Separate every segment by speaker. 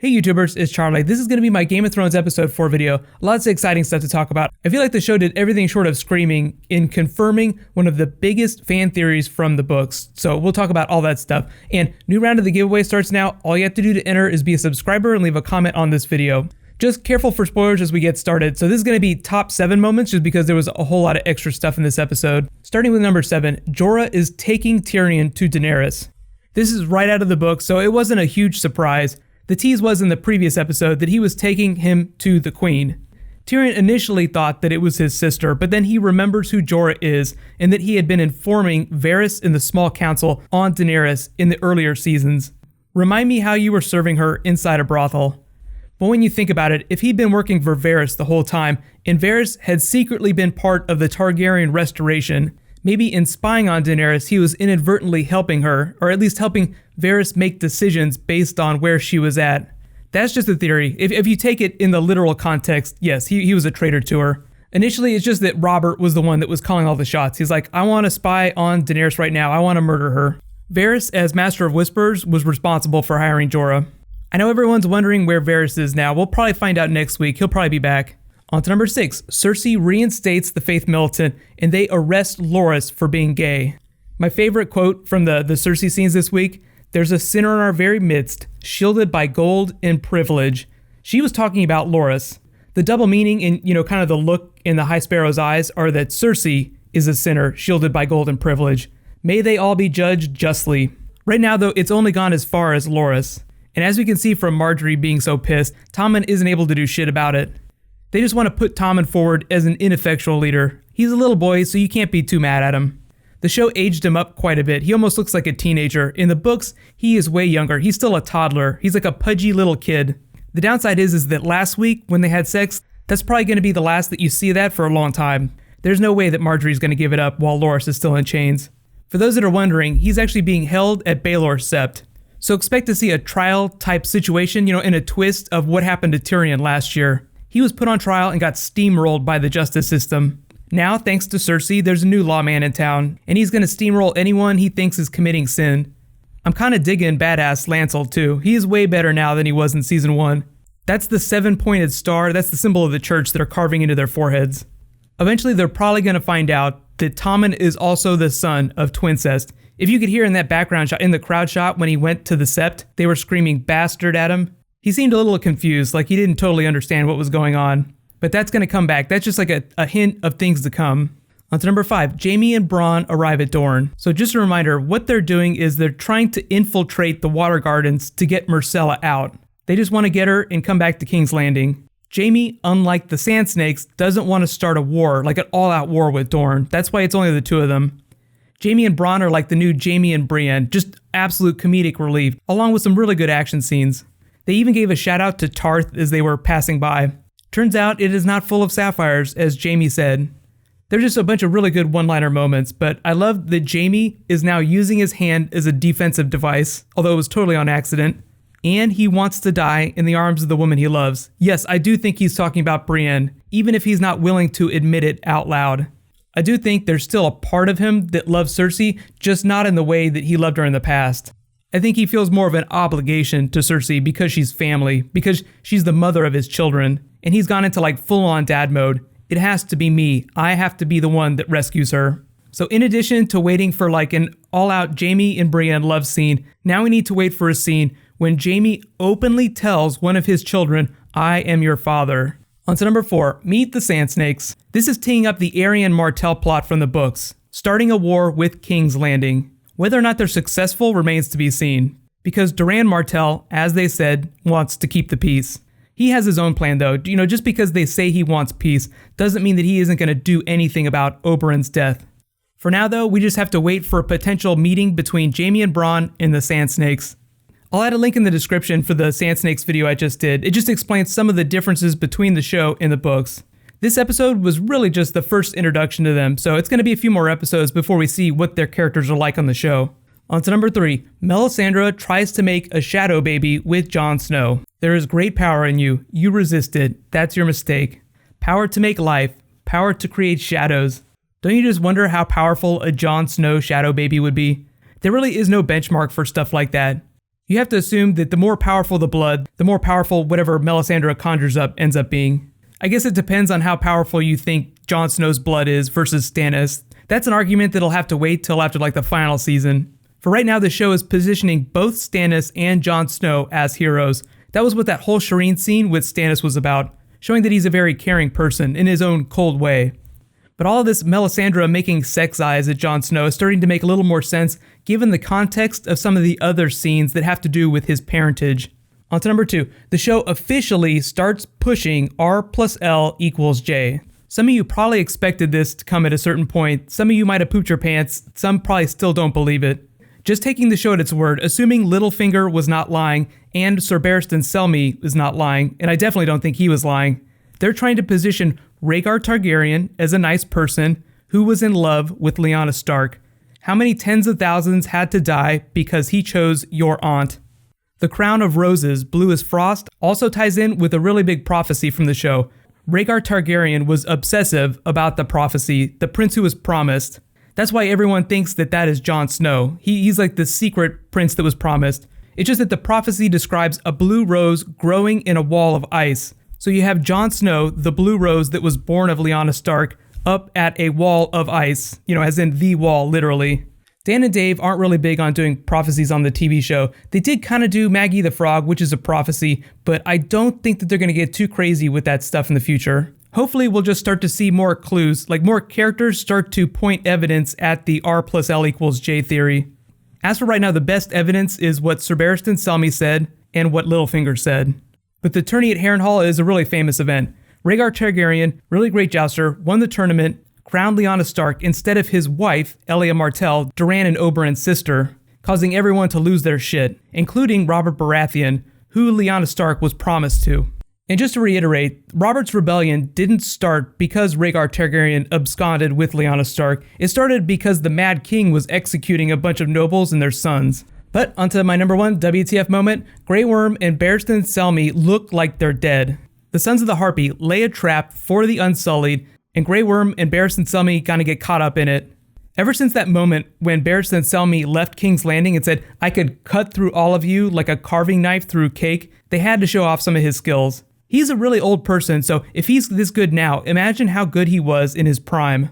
Speaker 1: Hey YouTubers, it's Charlie. This is going to be my Game of Thrones episode 4 video. Lots of exciting stuff to talk about. I feel like the show did everything short of screaming in confirming one of the biggest fan theories from the books. So we'll talk about all that stuff. And new round of the giveaway starts now. All you have to do to enter is be a subscriber and leave a comment on this video. Just careful for spoilers as we get started. So this is going to be top 7 moments just because there was a whole lot of extra stuff in this episode. Starting with number 7, Jorah is taking Tyrion to Daenerys. This is right out of the book, so it wasn't a huge surprise. The tease was in the previous episode that he was taking him to the queen. Tyrion initially thought that it was his sister, but then he remembers who Jorah is and that he had been informing Varys in the small council on Daenerys in the earlier seasons. Remind me how you were serving her inside a brothel. But when you think about it, if he'd been working for Varys the whole time, and Varys had secretly been part of the Targaryen restoration, maybe in spying on Daenerys, he was inadvertently helping her, or at least helping Varys make decisions based on where she was at. That's just a theory. If you take it in the literal context, yes, he was a traitor to her. Initially, it's just that Robert was the one that was calling all the shots. He's like, I want to spy on Daenerys right now. I want to murder her. Varys, as Master of Whispers, was responsible for hiring Jorah. I know everyone's wondering where Varys is now. We'll probably find out next week. He'll probably be back. On to number 6, Cersei reinstates the Faith Militant, and they arrest Loras for being gay. My favorite quote from the Cersei scenes this week, "There's a sinner in our very midst, shielded by gold and privilege." She was talking about Loras. The double meaning in, kind of the look in the High Sparrow's eyes are that Cersei is a sinner, shielded by gold and privilege. May they all be judged justly. Right now, though, it's only gone as far as Loras. And as we can see from Margaery being so pissed, Tommen isn't able to do shit about it. They just want to put Tommen forward as an ineffectual leader. He's a little boy, so you can't be too mad at him. The show aged him up quite a bit. He almost looks like a teenager. In the books, he is way younger. He's still a toddler. He's like a pudgy little kid. The downside is that last week, when they had sex, that's probably going to be the last that you see of that for a long time. There's no way that Margaery's going to give it up while Loras is still in chains. For those that are wondering, he's actually being held at Baelor's Sept. So expect to see a trial-type situation, in a twist of what happened to Tyrion last year. He was put on trial and got steamrolled by the justice system. Now, thanks to Cersei, there's a new lawman in town, and he's going to steamroll anyone he thinks is committing sin. I'm kind of digging badass Lancel too. He is way better now than he was in season 1. That's the 7-pointed star, that's the symbol of the church that they're carving into their foreheads. Eventually, they're probably going to find out that Tommen is also the son of Twincest. If you could hear in that background shot, in the crowd shot when he went to the Sept, they were screaming bastard at him. He seemed a little confused, like he didn't totally understand what was going on. But that's going to come back. That's just like a hint of things to come. On to number 5, Jaime and Bronn arrive at Dorne. So just a reminder, what they're doing is they're trying to infiltrate the Water Gardens to get Myrcella out. They just want to get her and come back to King's Landing. Jaime, unlike the Sand Snakes, doesn't want to start a war, like an all-out war with Dorne. That's why it's only the 2 of them. Jaime and Bronn are like the new Jaime and Brienne, just absolute comedic relief, along with some really good action scenes. They even gave a shout out to Tarth as they were passing by. Turns out it is not full of sapphires, as Jaime said. They're just a bunch of really good one-liner moments, but I love that Jaime is now using his hand as a defensive device, although it was totally on accident. And he wants to die in the arms of the woman he loves. Yes, I do think he's talking about Brienne, even if he's not willing to admit it out loud. I do think there's still a part of him that loves Cersei, just not in the way that he loved her in the past. I think he feels more of an obligation to Cersei because she's family, because she's the mother of his children, and he's gone into like full-on dad mode. It has to be me. I have to be the one that rescues her. So in addition to waiting for like an all-out Jaime and Brienne love scene, now we need to wait for a scene when Jaime openly tells one of his children, "I am your father." On to number 4, meet the Sand Snakes. This is teeing up the Arryn Martell plot from the books, starting a war with King's Landing. Whether or not they're successful remains to be seen, because Doran Martell, as they said, wants to keep the peace. He has his own plan though. Just because they say he wants peace doesn't mean that he isn't going to do anything about Oberyn's death. For now though, we just have to wait for a potential meeting between Jaime and Bronn and the Sand Snakes. I'll add a link in the description for the Sand Snakes video I just did. It just explains some of the differences between the show and the books. This episode was really just the first introduction to them, so it's going to be a few more episodes before we see what their characters are like on the show. On to number 3, Melisandre tries to make a shadow baby with Jon Snow. There is great power in you. You resist it. That's your mistake. Power to make life. Power to create shadows. Don't you just wonder how powerful a Jon Snow shadow baby would be? There really is no benchmark for stuff like that. You have to assume that the more powerful the blood, the more powerful whatever Melisandre conjures up ends up being. I guess it depends on how powerful you think Jon Snow's blood is versus Stannis. That's an argument that'll have to wait till after like the final season. For right now, the show is positioning both Stannis and Jon Snow as heroes. That was what that whole Shireen scene with Stannis was about, showing that he's a very caring person in his own cold way. But all of this Melisandre making sex eyes at Jon Snow is starting to make a little more sense given the context of some of the other scenes that have to do with his parentage. On to number 2. The show officially starts pushing R+L=J. Some of you probably expected this to come at a certain point. Some of you might have pooped your pants. Some probably still don't believe it. Just taking the show at its word, assuming Littlefinger was not lying and Sir Barristan Selmy is not lying, and I definitely don't think he was lying, they're trying to position Rhaegar Targaryen as a nice person who was in love with Lyanna Stark. How many tens of thousands had to die because he chose your aunt? The crown of roses, blue as frost, also ties in with a really big prophecy from the show. Rhaegar Targaryen was obsessive about the prophecy, the prince who was promised. That's why everyone thinks that that is Jon Snow. He's like the secret prince that was promised. It's just that the prophecy describes a blue rose growing in a wall of ice. So you have Jon Snow, the blue rose that was born of Lyanna Stark, up at a wall of ice, as in the wall, literally. Dan and Dave aren't really big on doing prophecies on the TV show. They did kind of do Maggie the Frog, which is a prophecy, but I don't think that they're going to get too crazy with that stuff in the future. Hopefully we'll just start to see more clues, like more characters start to point evidence at the R+L=J theory. As for right now, the best evidence is what Sir Barristan Selmy said and what Littlefinger said. But the tourney at Harrenhal is a really famous event. Rhaegar Targaryen, really great jouster, won the tournament, crowned Lyanna Stark instead of his wife, Elia Martell, Doran and Oberyn's sister, causing everyone to lose their shit, including Robert Baratheon, who Lyanna Stark was promised to. And just to reiterate, Robert's rebellion didn't start because Rhaegar Targaryen absconded with Lyanna Stark. It started because the Mad King was executing a bunch of nobles and their sons. But onto my number 1 WTF moment, Grey Worm and Barristan Selmy look like they're dead. The Sons of the Harpy lay a trap for the Unsullied, and Grey Worm and Barristan Selmy gonna get caught up in it. Ever since that moment when Barristan Selmy left King's Landing and said, "I could cut through all of you like a carving knife through cake," they had to show off some of his skills. He's a really old person, so if he's this good now, imagine how good he was in his prime.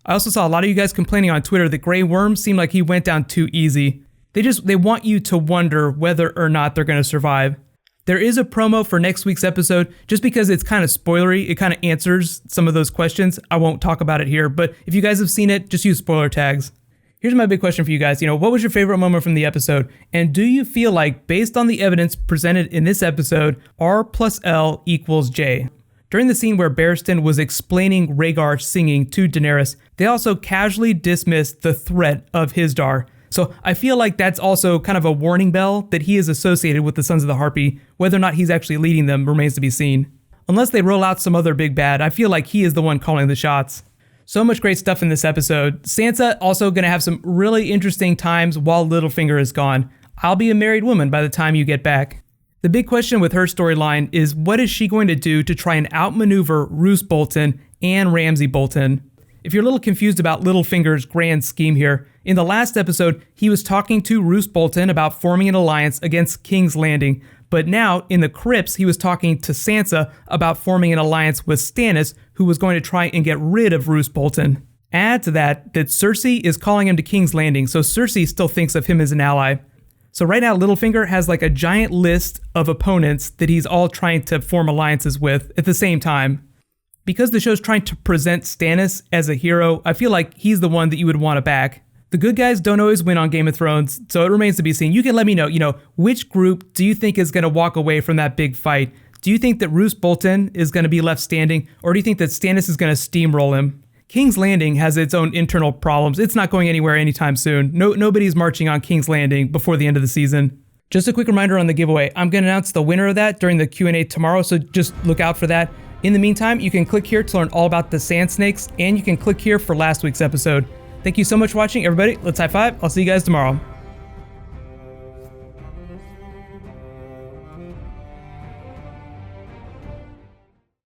Speaker 1: I also saw a lot of you guys complaining on Twitter that Grey Worm seemed like he went down too easy. They want you to wonder whether or not they're going to survive. There is a promo for next week's episode, just because it's kind of spoilery. It kind of answers some of those questions. I won't talk about it here, but if you guys have seen it, just use spoiler tags. Here's my big question for you guys. What was your favorite moment from the episode? And do you feel like, based on the evidence presented in this episode, R+L=J? During the scene where Barristan was explaining Rhaegar singing to Daenerys, they also casually dismissed the threat of Hizdahr. So I feel like that's also kind of a warning bell that he is associated with the Sons of the Harpy. Whether or not he's actually leading them remains to be seen. Unless they roll out some other big bad, I feel like he is the one calling the shots. So much great stuff in this episode. Sansa also going to have some really interesting times while Littlefinger is gone. I'll be a married woman by the time you get back. The big question with her storyline is, what is she going to do to try and outmaneuver Roose Bolton and Ramsay Bolton? If you're a little confused about Littlefinger's grand scheme here, in the last episode, he was talking to Roose Bolton about forming an alliance against King's Landing, but now, in the crypts, he was talking to Sansa about forming an alliance with Stannis, who was going to try and get rid of Roose Bolton. Add to that Cersei is calling him to King's Landing, so Cersei still thinks of him as an ally. So right now, Littlefinger has like a giant list of opponents that he's all trying to form alliances with at the same time. Because the show's trying to present Stannis as a hero, I feel like he's the one that you would want to back. The good guys don't always win on Game of Thrones, so it remains to be seen. You can let me know, which group do you think is going to walk away from that big fight? Do you think that Roose Bolton is going to be left standing, or do you think that Stannis is going to steamroll him? King's Landing has its own internal problems. It's not going anywhere anytime soon. Nobody's marching on King's Landing before the end of the season. Just a quick reminder on the giveaway. I'm going to announce the winner of that during the Q&A tomorrow, so just look out for that. In the meantime, you can click here to learn all about the Sand Snakes, and you can click here for last week's episode. Thank you so much for watching, everybody. Let's high five. I'll see you guys tomorrow.